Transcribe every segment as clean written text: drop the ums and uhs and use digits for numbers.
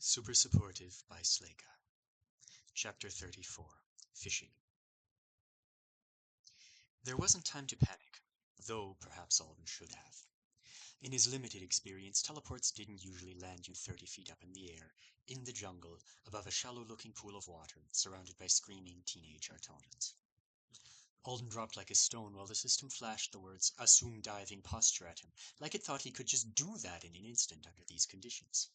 Super Supportive by Sleyca. Chapter 34. Fishing. There wasn't time to panic, though perhaps Alden should have. In his limited experience, teleports didn't usually land you 30 feet up in the air, in the jungle, above a shallow-looking pool of water, surrounded by screaming teenage Artonans. Alden dropped like a stone while the system flashed the words, "Assume diving posture" at him, like it thought he could just do that in an instant under these conditions.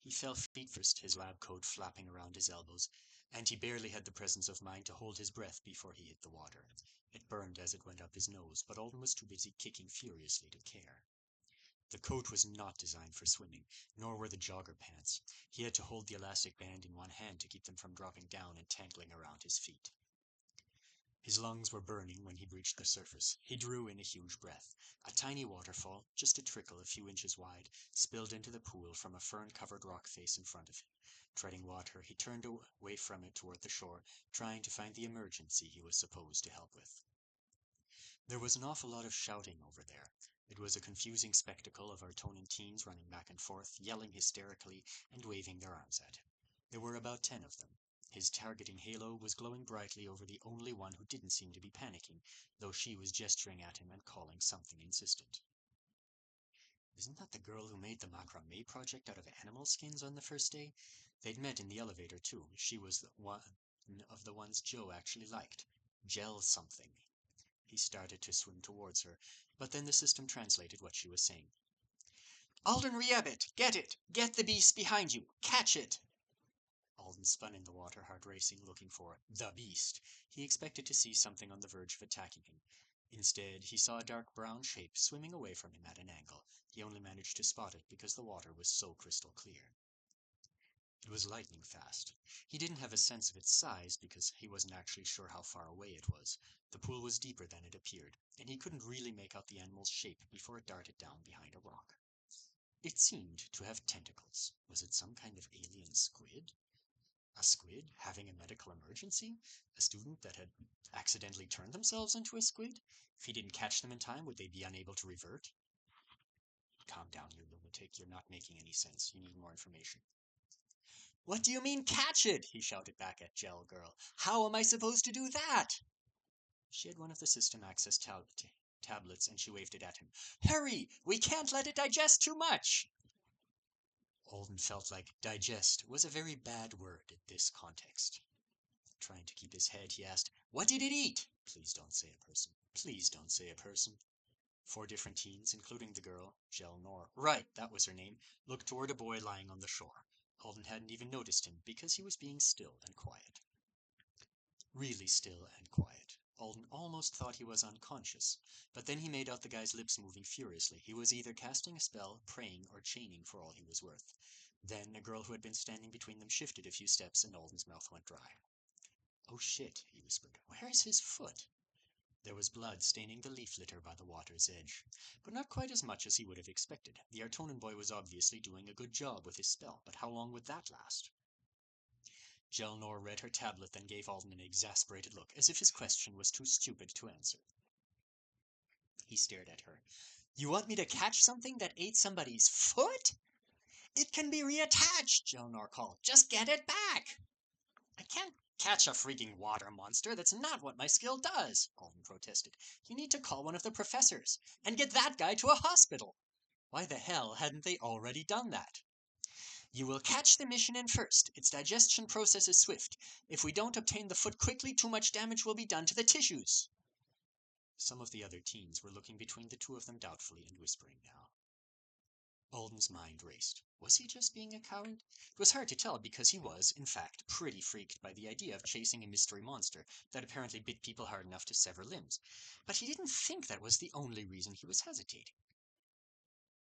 He fell feet first, his lab coat flapping around his elbows, and he barely had the presence of mind to hold his breath before he hit the water. It burned as it went up his nose, but Alden was too busy kicking furiously to care. The coat was not designed for swimming, nor were the jogger pants. He had to hold the elastic band in one hand to keep them from dropping down and tangling around his feet. His lungs were burning when he reached the surface. He drew in a huge breath. A tiny waterfall, just a trickle a few inches wide, spilled into the pool from a fern-covered rock face in front of him. Treading water, he turned away from it toward the shore, trying to find the emergency he was supposed to help with. There was an awful lot of shouting over there. It was a confusing spectacle of Artonan teens running back and forth, yelling hysterically and waving their arms at him. There were about 10 of them. His targeting halo was glowing brightly over the only one who didn't seem to be panicking, though she was gesturing at him and calling something insistent. Isn't that the girl who made the macrame project out of animal skins on the first day? They'd met in the elevator, too. She was one of the ones Joe actually liked. Gel something. He started to swim towards her, but then the system translated what she was saying. "Alden Riebit! Get it! Get the beast behind you! Catch it!" Alden spun in the water, heart racing, looking for the beast. He expected to see something on the verge of attacking him. Instead, he saw a dark brown shape swimming away from him at an angle. He only managed to spot it because the water was so crystal clear. It was lightning fast. He didn't have a sense of its size because he wasn't actually sure how far away it was. The pool was deeper than it appeared, and he couldn't really make out the animal's shape before it darted down behind a rock. It seemed to have tentacles. Was it some kind of alien squid? A squid having a medical emergency? A student that had accidentally turned themselves into a squid? If he didn't catch them in time, would they be unable to revert? Calm down, you lunatic. You're not making any sense. You need more information. "What do you mean, catch it?" he shouted back at Gel Girl. "How am I supposed to do that?" She had one of the system access tablets, and she waved it at him. "Hurry! We can't let it digest too much!" Alden felt like digest was a very bad word in this context. Trying to keep his head, he asked, "What did it eat?" "Please don't say a person. Please don't say a person." 4 different teens, including the girl, Gel Nor. Right, that was her name, looked toward a boy lying on the shore. Alden hadn't even noticed him because he was being still and quiet. Really still and quiet. Alden almost thought he was unconscious, but then he made out the guy's lips moving furiously. He was either casting a spell, praying, or chaining for all he was worth. Then a girl who had been standing between them shifted a few steps and Alden's mouth went dry. "Oh shit," he whispered. "Where's his foot?" There was blood staining the leaf litter by the water's edge, but not quite as much as he would have expected. The Artonan boy was obviously doing a good job with his spell, but how long would that last? Gelnor read her tablet, then gave Alden an exasperated look, as if his question was too stupid to answer. He stared at her. "You want me to catch something that ate somebody's foot?" "It can be reattached," Gelnor called. "Just get it back." "I can't catch a freaking water monster. That's not what my skill does," Alden protested. "You need to call one of the professors and get that guy to a hospital." Why the hell hadn't they already done that? "You will catch the mission in first. Its digestion process is swift. If we don't obtain the foot quickly, too much damage will be done to the tissues." Some of the other teens were looking between the two of them doubtfully and whispering now. Alden's mind raced. Was he just being a coward? It was hard to tell because he was, in fact, pretty freaked by the idea of chasing a mystery monster that apparently bit people hard enough to sever limbs. But he didn't think that was the only reason he was hesitating.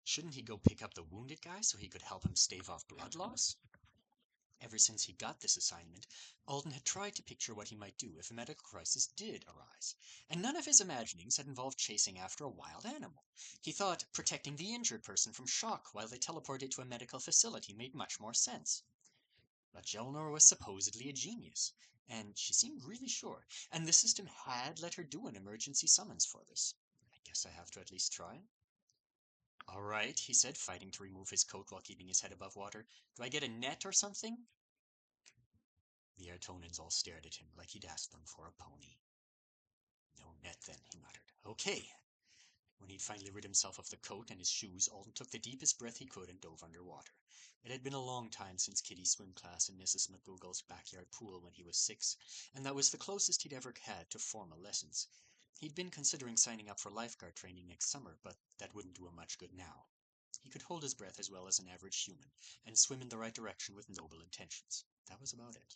Shouldn't he go pick up the wounded guy so he could help him stave off blood loss? Ever since he got this assignment, Alden had tried to picture what he might do if a medical crisis did arise, and none of his imaginings had involved chasing after a wild animal. He thought protecting the injured person from shock while they teleported to a medical facility made much more sense. But Gelnor was supposedly a genius, and she seemed really sure, and the system had let her do an emergency summons for this. I guess I have to at least try. All right, he said, fighting to remove his coat while keeping his head above water. Do I get a net or something? The Airtonans all stared at him like he'd asked them for a pony. No net then, he muttered. Okay. When he'd finally rid himself of the coat and his shoes, Alden took the deepest breath he could and dove underwater. It had been a long time since Kitty's swim class in Mrs. McGoogle's backyard pool when he was 6, and that was the closest he'd ever had to formal lessons. He'd been considering signing up for lifeguard training next summer, but that wouldn't do him much good now. He could hold his breath as well as an average human, and swim in the right direction with noble intentions. That was about it.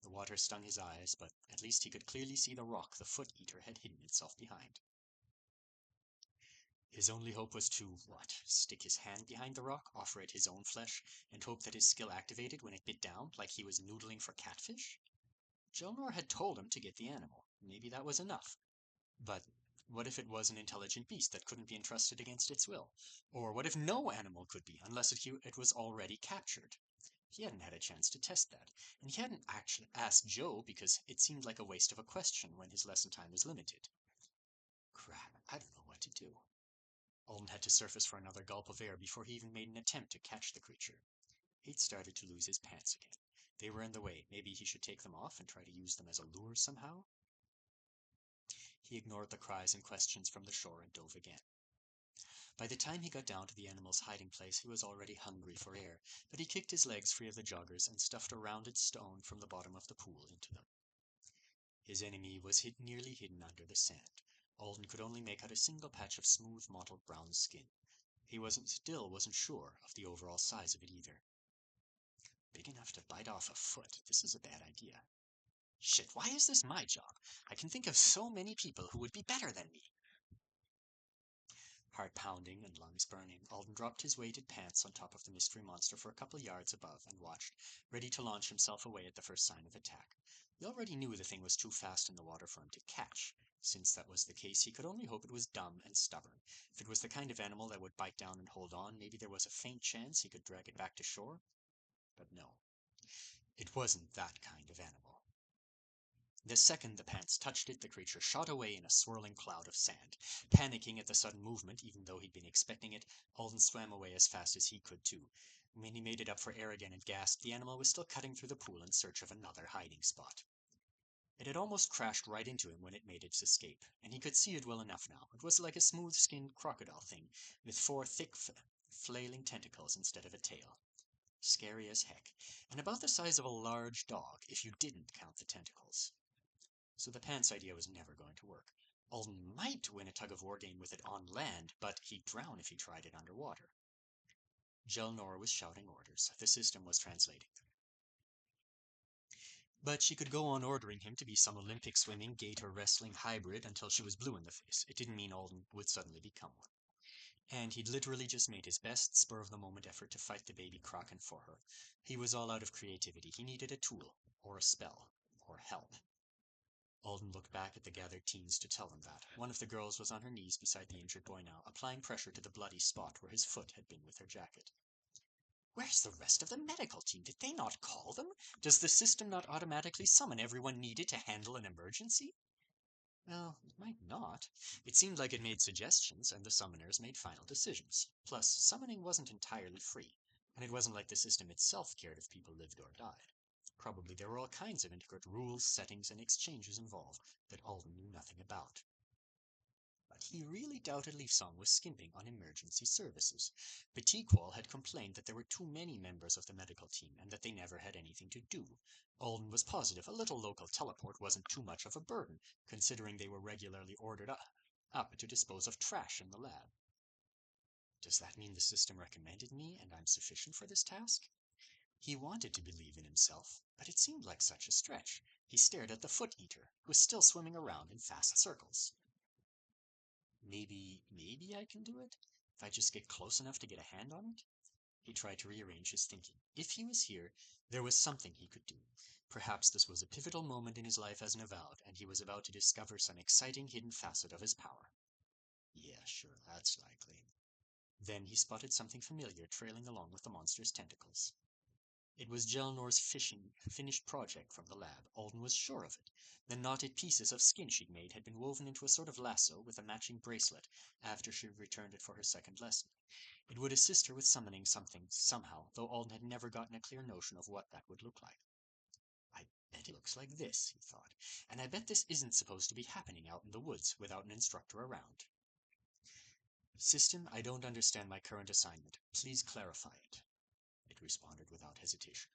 The water stung his eyes, but at least he could clearly see the rock the foot-eater had hidden itself behind. His only hope was to, stick his hand behind the rock, offer it his own flesh, and hope that his skill activated when it bit down, like he was noodling for catfish? Jelnor had told him to get the animal. Maybe that was enough. But what if it was an intelligent beast that couldn't be entrusted against its will? Or what if no animal could be, unless it was already captured? He hadn't had a chance to test that, and he hadn't actually asked Joe because it seemed like a waste of a question when his lesson time was limited. Crap, I don't know what to do. Alden had to surface for another gulp of air before he even made an attempt to catch the creature. He'd started to lose his pants again. They were in the way. Maybe he should take them off and try to use them as a lure somehow? He ignored the cries and questions from the shore and dove again. By the time he got down to the animal's hiding place, he was already hungry for air, but he kicked his legs free of the joggers and stuffed a rounded stone from the bottom of the pool into them. His enemy was nearly hidden under the sand. Alden could only make out a single patch of smooth, mottled brown skin. He wasn't sure of the overall size of it either. Big enough to bite off a foot. This is a bad idea. Shit, why is this my job? I can think of so many people who would be better than me. Heart pounding and lungs burning, Alden dropped his weighted pants on top of the mystery monster for a couple yards above and watched, ready to launch himself away at the first sign of attack. He already knew the thing was too fast in the water for him to catch. Since that was the case, he could only hope it was dumb and stubborn. If it was the kind of animal that would bite down and hold on, maybe there was a faint chance he could drag it back to shore. But no, it wasn't that kind of animal. The second the pants touched it, the creature shot away in a swirling cloud of sand. Panicking at the sudden movement, even though he'd been expecting it, Alden swam away as fast as he could, too. When he made it up for air again and gasped, the animal was still cutting through the pool in search of another hiding spot. It had almost crashed right into him when it made its escape, and he could see it well enough now. It was like a smooth-skinned crocodile thing, with 4 thick, flailing tentacles instead of a tail. Scary as heck, and about the size of a large dog, if you didn't count the tentacles. So the pants idea was never going to work. Alden might win a tug-of-war game with it on land, but he'd drown if he tried it underwater. Jelnor was shouting orders. The system was translating them. But she could go on ordering him to be some Olympic swimming, gator wrestling hybrid until she was blue in the face. It didn't mean Alden would suddenly become one. And he'd literally just made his best spur-of-the-moment effort to fight the baby Kraken for her. He was all out of creativity. He needed a tool, or a spell, or help. Alden looked back at the gathered teens to tell them that. One of the girls was on her knees beside the injured boy now, applying pressure to the bloody spot where his foot had been with her jacket. Where's the rest of the medical team? Did they not call them? Does the system not automatically summon everyone needed to handle an emergency? Well, it might not. It seemed like it made suggestions, and the summoners made final decisions. Plus, summoning wasn't entirely free, and it wasn't like the system itself cared if people lived or died. Probably there were all kinds of intricate rules, settings, and exchanges involved that Alden knew nothing about. But he really doubted Leafsong was skimping on emergency services. Petiqual had complained that there were too many members of the medical team and that they never had anything to do. Alden was positive a little local teleport wasn't too much of a burden, considering they were regularly ordered up to dispose of trash in the lab. Does that mean the system recommended me and I'm sufficient for this task? He wanted to believe in himself, but it seemed like such a stretch. He stared at the foot-eater, who was still swimming around in fast circles. Maybe I can do it? If I just get close enough to get a hand on it? He tried to rearrange his thinking. If he was here, there was something he could do. Perhaps this was a pivotal moment in his life as an avowed, and he was about to discover some exciting hidden facet of his power. Yeah, sure, that's likely. Then he spotted something familiar trailing along with the monster's tentacles. It was Gelnor's finished project from the lab. Alden was sure of it. The knotted pieces of skin she'd made had been woven into a sort of lasso with a matching bracelet after she returned it for her second lesson. It would assist her with summoning something somehow, though Alden had never gotten a clear notion of what that would look like. I bet it looks like this, he thought, and I bet this isn't supposed to be happening out in the woods without an instructor around. System, I don't understand my current assignment. Please clarify it, it responded without hesitation.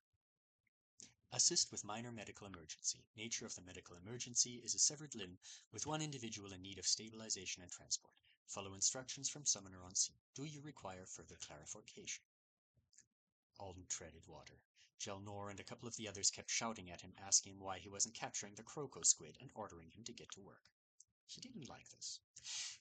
Assist with minor medical emergency. Nature of the medical emergency is a severed limb with one individual in need of stabilization and transport. Follow instructions from summoner on scene. Do you require further clarification? Alden treaded water. Gelnor and a couple of the others kept shouting at him, asking him why he wasn't capturing the croco squid and ordering him to get to work. He didn't like this.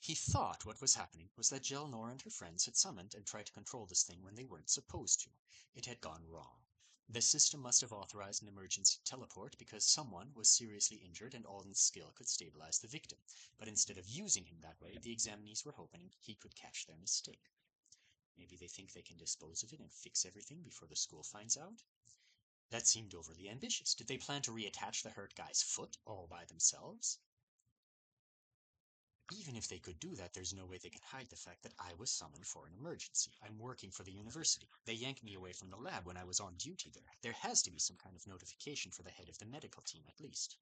He thought what was happening was that Gelnor and her friends had summoned and tried to control this thing when they weren't supposed to. It had gone wrong. The system must have authorized an emergency teleport because someone was seriously injured and Alden's skill could stabilize the victim, but instead of using him that way, the examinees were hoping he could catch their mistake. Maybe they think they can dispose of it and fix everything before the school finds out? That seemed overly ambitious. Did they plan to reattach the hurt guy's foot all by themselves? Even if they could do that, there's no way they can hide the fact that I was summoned for an emergency. I'm working for the university. They yanked me away from the lab when I was on duty there. There has to be some kind of notification for the head of the medical team, at least.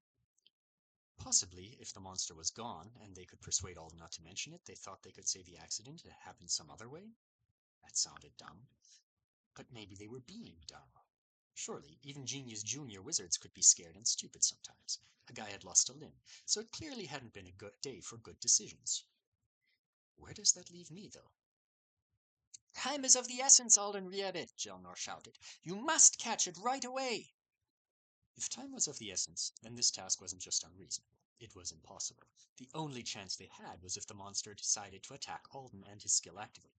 Possibly, if the monster was gone, and they could persuade Alden not to mention it, they thought they could say the accident had happened some other way? That sounded dumb. But maybe they were being dumb. Surely, even genius junior wizards could be scared and stupid sometimes. A guy had lost a limb, so it clearly hadn't been a good day for good decisions. Where does that leave me, though? Time is of the essence, Alden Riebit, Gelnor shouted. You must catch it right away! If time was of the essence, then this task wasn't just unreasonable. It was impossible. The only chance they had was if the monster decided to attack Alden and his skill actively.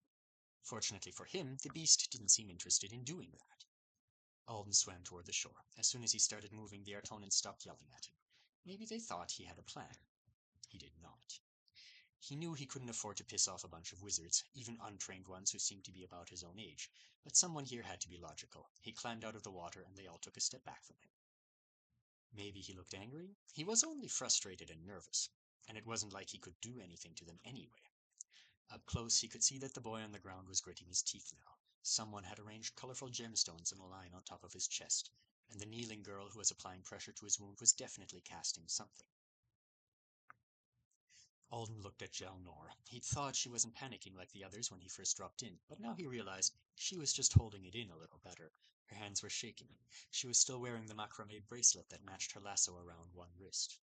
Fortunately for him, the beast didn't seem interested in doing that. Alden swam toward the shore. As soon as he started moving, the Artonans stopped yelling at him. Maybe they thought he had a plan. He did not. He knew he couldn't afford to piss off a bunch of wizards, even untrained ones who seemed to be about his own age, but someone here had to be logical. He climbed out of the water, and they all took a step back from him. Maybe he looked angry? He was only frustrated and nervous, and it wasn't like he could do anything to them anyway. Up close, he could see that the boy on the ground was gritting his teeth now. Someone had arranged colorful gemstones in a line on top of his chest, and the kneeling girl who was applying pressure to his wound was definitely casting something. Alden looked at Gelnor. He'd thought she wasn't panicking like the others when he first dropped in, but now he realized she was just holding it in a little better. Her hands were shaking. She was still wearing the macrame bracelet that matched her lasso around one wrist.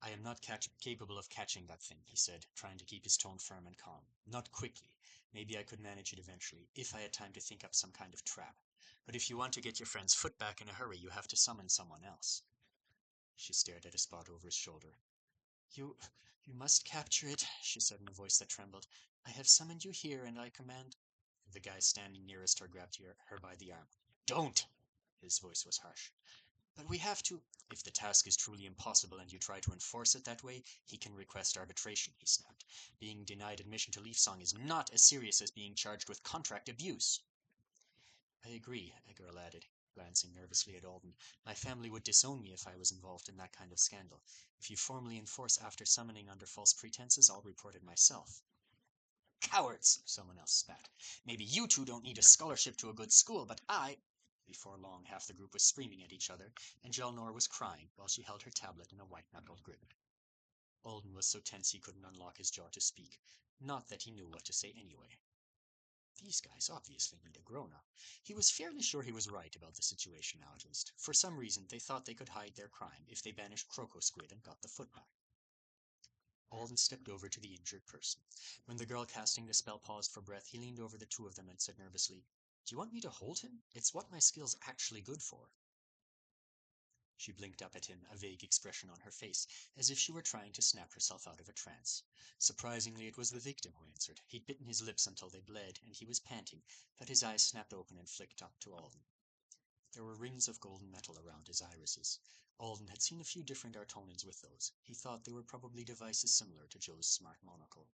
I am not capable of catching that thing, he said, trying to keep his tone firm and calm. Not quickly. Maybe I could manage it eventually, if I had time to think up some kind of trap. But if you want to get your friend's foot back in a hurry, you have to summon someone else. She stared at a spot over his shoulder. You must capture it, she said in a voice that trembled. I have summoned you here, and I command... The guy standing nearest her grabbed her by the arm. Don't! His voice was harsh. But we have to... If the task is truly impossible and you try to enforce it that way, he can request arbitration, he snapped. Being denied admission to Leaf Song is not as serious as being charged with contract abuse. I agree, a girl added, glancing nervously at Alden. My family would disown me if I was involved in that kind of scandal. If you formally enforce after summoning under false pretenses, I'll report it myself. Cowards, someone else spat. Maybe you two don't need a scholarship to a good school, but I... Before long, half the group was screaming at each other, and Gelnor was crying while she held her tablet in a white-knuckled grip. Alden was so tense he couldn't unlock his jaw to speak. Not that he knew what to say anyway. These guys obviously need a grown-up. He was fairly sure he was right about the situation now, at least. For some reason, they thought they could hide their crime if they banished Croco Squid and got the foot back. Alden stepped over to the injured person. When the girl casting the spell paused for breath, he leaned over the two of them and said nervously, Do you want me to hold him? It's what my skill's actually good for. She blinked up at him, a vague expression on her face, as if she were trying to snap herself out of a trance. Surprisingly, it was the victim who answered. He'd bitten his lips until they bled, and he was panting, but his eyes snapped open and flicked up to Alden. There were rings of golden metal around his irises. Alden had seen a few different Artonans with those. He thought they were probably devices similar to Joe's smart monocle.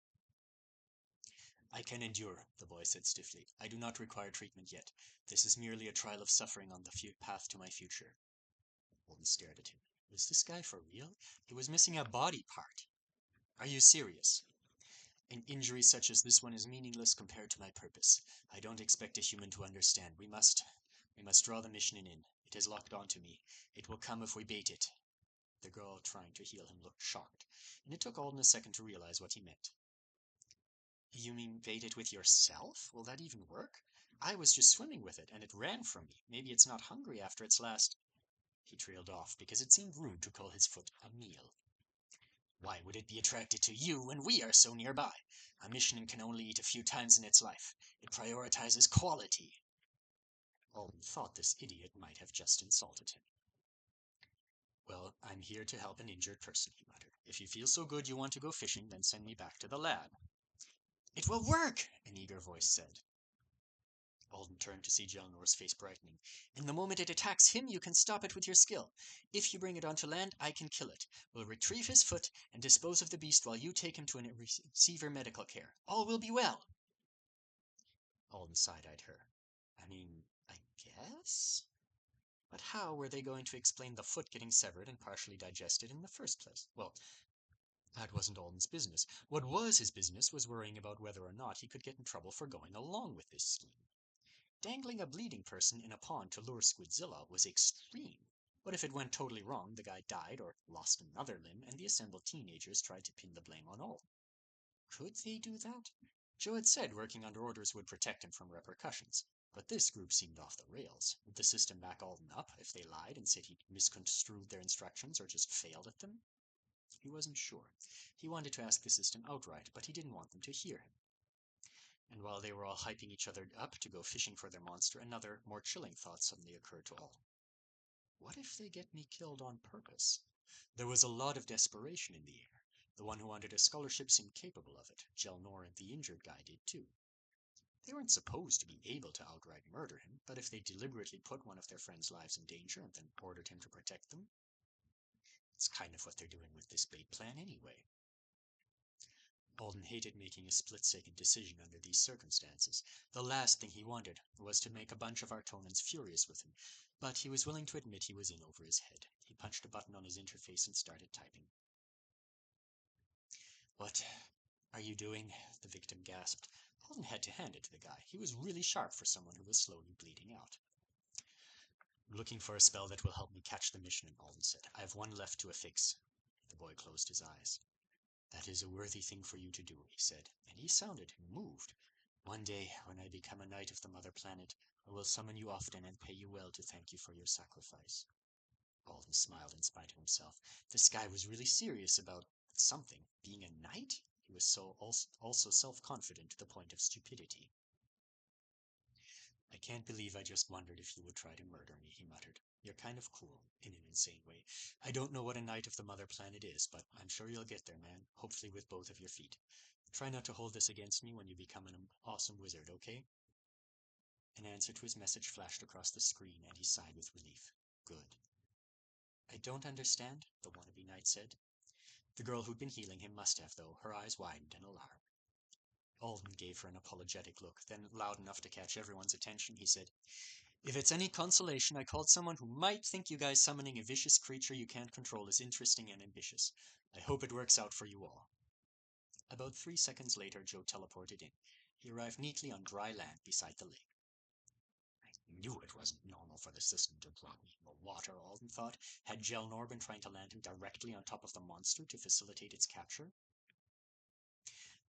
I can endure, the boy said stiffly. I do not require treatment yet. This is merely a trial of suffering on the path to my future. Holden stared at him. Was this guy for real? He was missing a body part. Are you serious? An injury such as this one is meaningless compared to my purpose. I don't expect a human to understand. We must draw the mission in. It is locked onto me. It will come if we bait it. The girl trying to heal him looked shocked, and it took Alden a second to realize what he meant. You mean bait it with yourself? Will that even work? I was just swimming with it, and it ran from me. Maybe it's not hungry after its last... He trailed off, because it seemed rude to call his foot a meal. Why would it be attracted to you when we are so nearby? A Michelin can only eat a few times in its life. It prioritizes quality. Alden thought this idiot might have just insulted him. Well, I'm here to help an injured person, he muttered. If you feel so good you want to go fishing, then send me back to the lab. It will work, an eager voice said. Alden turned to see Gelnor's face brightening. And the moment it attacks him, you can stop it with your skill. If you bring it onto land, I can kill it. We'll retrieve his foot and dispose of the beast while you take him to a receiver medical care. All will be well. Alden side-eyed her. I mean, I guess? But how were they going to explain the foot getting severed and partially digested in the first place? Well, that wasn't Alden's business. What was his business was worrying about whether or not he could get in trouble for going along with this scheme. Dangling a bleeding person in a pond to lure Squidzilla was extreme. What if it went totally wrong, the guy died or lost another limb, and the assembled teenagers tried to pin the blame on Alden? Could they do that? Joe had said working under orders would protect him from repercussions, but this group seemed off the rails. Would the system back Alden up if they lied and said he'd misconstrued their instructions or just failed at them? He wasn't sure. He wanted to ask the system outright, but he didn't want them to hear him. And while they were all hyping each other up to go fishing for their monster, another, more chilling thought suddenly occurred to all. What if they get me killed on purpose? There was a lot of desperation in the air. The one who wanted a scholarship seemed capable of it. Gelnor and the injured guy did too. They weren't supposed to be able to outright murder him, but if they deliberately put one of their friends' lives in danger and then ordered him to protect them, it's kind of what they're doing with this bait plan anyway. Alden hated making a split-second decision under these circumstances. The last thing he wanted was to make a bunch of Artonans furious with him, but he was willing to admit he was in over his head. He punched a button on his interface and started typing. What are you doing? The victim gasped. Alden had to hand it to the guy. He was really sharp for someone who was slowly bleeding out. Looking for a spell that will help me catch the Michelin, Alden said. I have one left to affix. The boy closed his eyes. That is a worthy thing for you to do, he said, and he sounded moved. One day, when I become a knight of the Mother Planet, I will summon you often and pay you well to thank you for your sacrifice. Alden smiled in spite of himself. This guy was really serious about something. Being a knight? He was so also self-confident to the point of stupidity. I can't believe I just wondered if you would try to murder me, he muttered. You're kind of cool, in an insane way. I don't know what a knight of the Mother Planet is, but I'm sure you'll get there, man. Hopefully with both of your feet. Try not to hold this against me when you become an awesome wizard, okay? An answer to his message flashed across the screen, and he sighed with relief. Good. I don't understand, the wannabe knight said. The girl who'd been healing him must have, though. Her eyes widened in alarm. Alden gave her an apologetic look, then loud enough to catch everyone's attention, he said, If it's any consolation, I called someone who might think you guys summoning a vicious creature you can't control is interesting and ambitious. I hope it works out for you all. About 3 seconds later, Joe teleported in. He arrived neatly on dry land beside the lake. I knew it wasn't normal for the system to drop me in the water, Alden thought. Had Gelnor been trying to land him directly on top of the monster to facilitate its capture?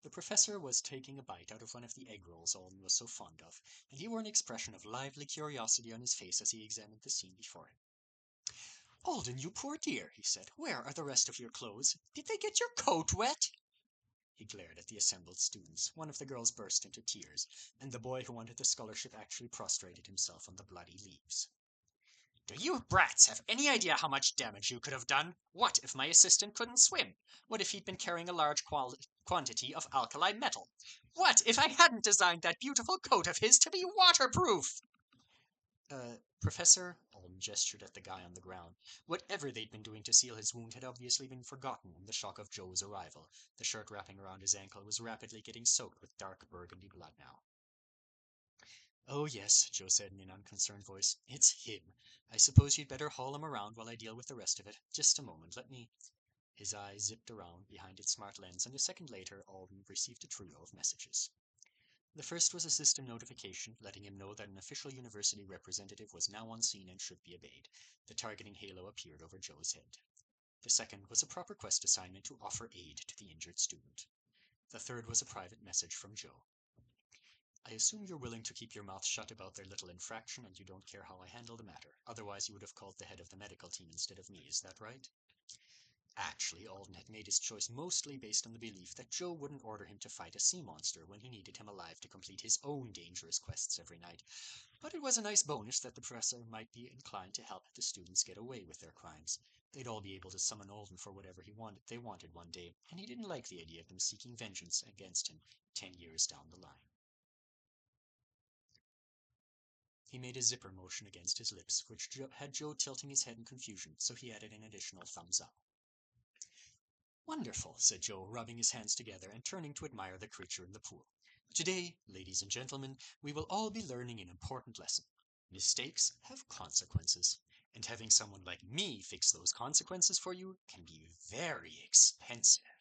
The professor was taking a bite out of one of the egg rolls Alden was so fond of, and he wore an expression of lively curiosity on his face as he examined the scene before him. Alden, you poor dear, he said. Where are the rest of your clothes? Did they get your coat wet? He glared at the assembled students. One of the girls burst into tears, and the boy who wanted the scholarship actually prostrated himself on the bloody leaves. Do you brats have any idea how much damage you could have done? What if my assistant couldn't swim? What if he'd been carrying a large quantity of alkali metal? What if I hadn't designed that beautiful coat of his to be waterproof? Professor, Alden gestured at the guy on the ground. Whatever they'd been doing to seal his wound had obviously been forgotten in the shock of Joe's arrival. The shirt wrapping around his ankle was rapidly getting soaked with dark burgundy blood now. Oh, yes, Joe said in an unconcerned voice. It's him. I suppose you'd better haul him around while I deal with the rest of it. Just a moment, let me. His eye zipped around behind its smart lens, and a second later, Alden received a trio of messages. The first was a system notification letting him know that an official university representative was now on scene and should be obeyed. The targeting halo appeared over Joe's head. The second was a proper quest assignment to offer aid to the injured student. The third was a private message from Joe. I assume you're willing to keep your mouth shut about their little infraction and you don't care how I handle the matter. Otherwise, you would have called the head of the medical team instead of me, is that right? Actually, Alden had made his choice mostly based on the belief that Joe wouldn't order him to fight a sea monster when he needed him alive to complete his own dangerous quests every night. But it was a nice bonus that the professor might be inclined to help the students get away with their crimes. They'd all be able to summon Alden for whatever they wanted one day, and he didn't like the idea of them seeking vengeance against him 10 years down the line. He made a zipper motion against his lips, which had Joe tilting his head in confusion, so he added an additional thumbs up. Wonderful, said Joe, rubbing his hands together and turning to admire the creature in the pool. Today, ladies and gentlemen, we will all be learning an important lesson. Mistakes have consequences, and having someone like me fix those consequences for you can be very expensive.